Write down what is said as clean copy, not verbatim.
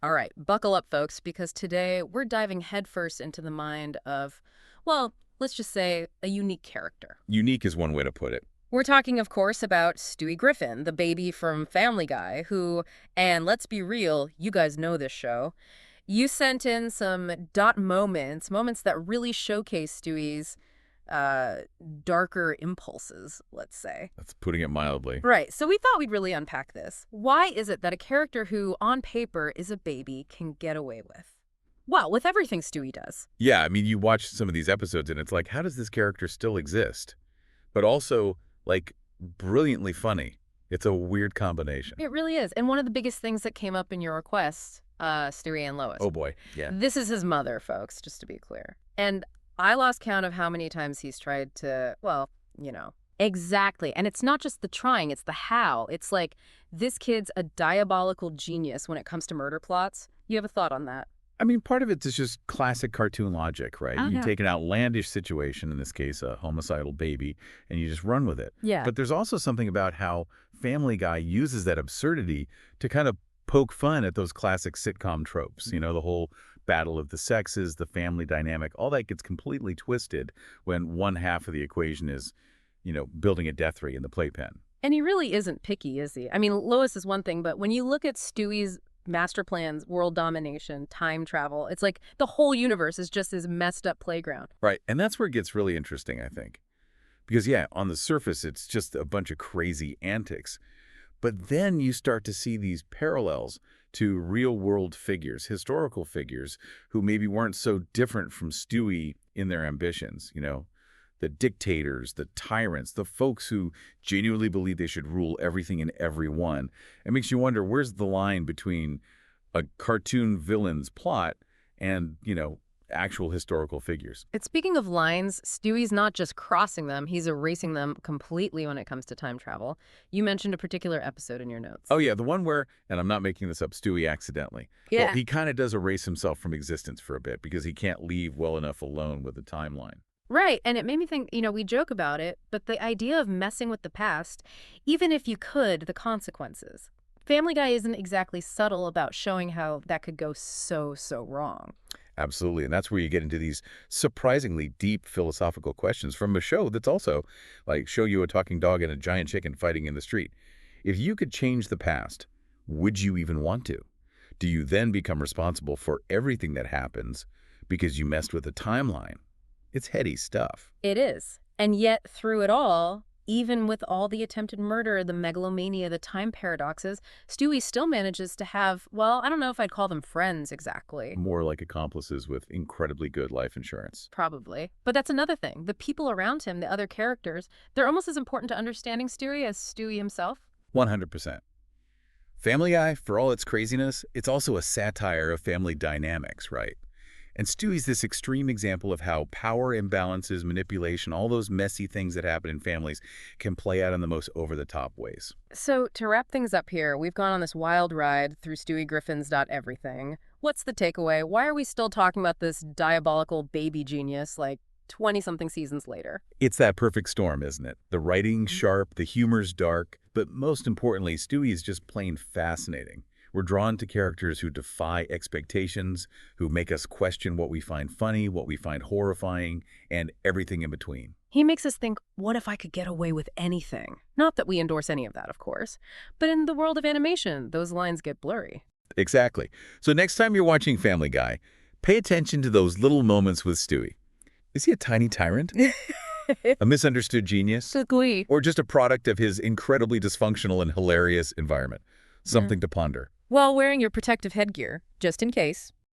All right, buckle up, folks, because today we're diving headfirst into the mind of, well, let's just say a unique character. Unique is one way to put it. We're talking, of course, about Stewie Griffin, the baby from Family Guy, who, and let's be real, you guys know this show. You sent in some moments that really showcase Stewie's uh, darker impulses, let's say. That's putting it mildly. Right, so we thought we'd really unpack this. Why is it that a character who, on paper, is a baby can get away with? Well, with everything Stewie does. Yeah, I mean, you watch some of these episodes and it's like, how does this character still exist? But also, like, brilliantly funny. It's a weird combination. It really is. And one of the biggest things that came up in your request, Stewie and Lois. Oh boy, yeah. This is his mother, folks, just to be clear. And I lost count of how many times he's tried to, well, you know. Exactly. And it's not just the trying, it's the how. It's like, this kid's a diabolical genius when it comes to murder plots. You have a thought on that? I mean, part of it is just classic cartoon logic, right? You Yeah. take an outlandish situation, in this case, a homicidal baby, and you just run with it. Yeah. But there's also something about how Family Guy uses that absurdity to kind of poke fun at those classic sitcom tropes. You know, the whole battle of the sexes, the family dynamic, all that gets completely twisted when one half of the equation is, you know, building a death ray in the playpen. And he really isn't picky, is he? I mean, Lois is one thing, but when you look at Stewie's master plans, world domination, time travel, it's like the whole universe is just this messed up playground. Right. And that's where it gets really interesting, I think. Because, yeah, on the surface, it's just a bunch of crazy antics. But then you start to see these parallels to real-world figures, historical figures, who maybe weren't so different from Stewie in their ambitions, you know? The dictators, the tyrants, the folks who genuinely believe they should rule everything and everyone. It makes you wonder, where's the line between a cartoon villain's plot and, you know, actual historical figures? And speaking of lines, Stewie's not just crossing them, he's erasing them completely when it comes to time travel. You mentioned a particular episode in your notes. Oh, yeah, the one where, and I'm not making this up, Stewie accidentally. Yeah. Well, he kind of does erase himself from existence for a bit because he can't leave well enough alone with the timeline. Right, and it made me think, we joke about it, but the idea of messing with the past, even if you could, the consequences. Family Guy isn't exactly subtle about showing how that could go so wrong. Absolutely, and that's where you get into these surprisingly deep philosophical questions from a show that's also, like, show you a talking dog and a giant chicken fighting in the street. If you could change the past, would you even want to? Do you then become responsible for everything that happens because you messed with the timeline? It's heady stuff. It is. And yet, through it all, even with all the attempted murder, the megalomania, the time paradoxes, Stewie still manages to have, well, I don't know if I'd call them friends exactly. More like accomplices with incredibly good life insurance. Probably. But that's another thing. The people around him, the other characters, they're almost as important to understanding Stewie as Stewie himself. 100%. Family Guy, for all its craziness, it's also a satire of family dynamics, right? And Stewie's this extreme example of how power imbalances, manipulation, all those messy things that happen in families can play out in the most over-the-top ways. So to wrap things up here, we've gone on this wild ride through Stewie Griffin's everything. What's the takeaway? Why are we still talking about this diabolical baby genius like 20-something seasons later? It's that perfect storm, isn't it? The writing's sharp, the humor's dark, but most importantly, Stewie is just plain fascinating. We're drawn to characters who defy expectations, who make us question what we find funny, what we find horrifying, and everything in between. He makes us think, what if I could get away with anything? Not that we endorse any of that, of course. But in the world of animation, those lines get blurry. Exactly. So next time you're watching Family Guy, pay attention to those little moments with Stewie. Is he a tiny tyrant? A misunderstood genius? Glee. Or just a product of his incredibly dysfunctional and hilarious environment? Something to ponder. While wearing your protective headgear, just in case.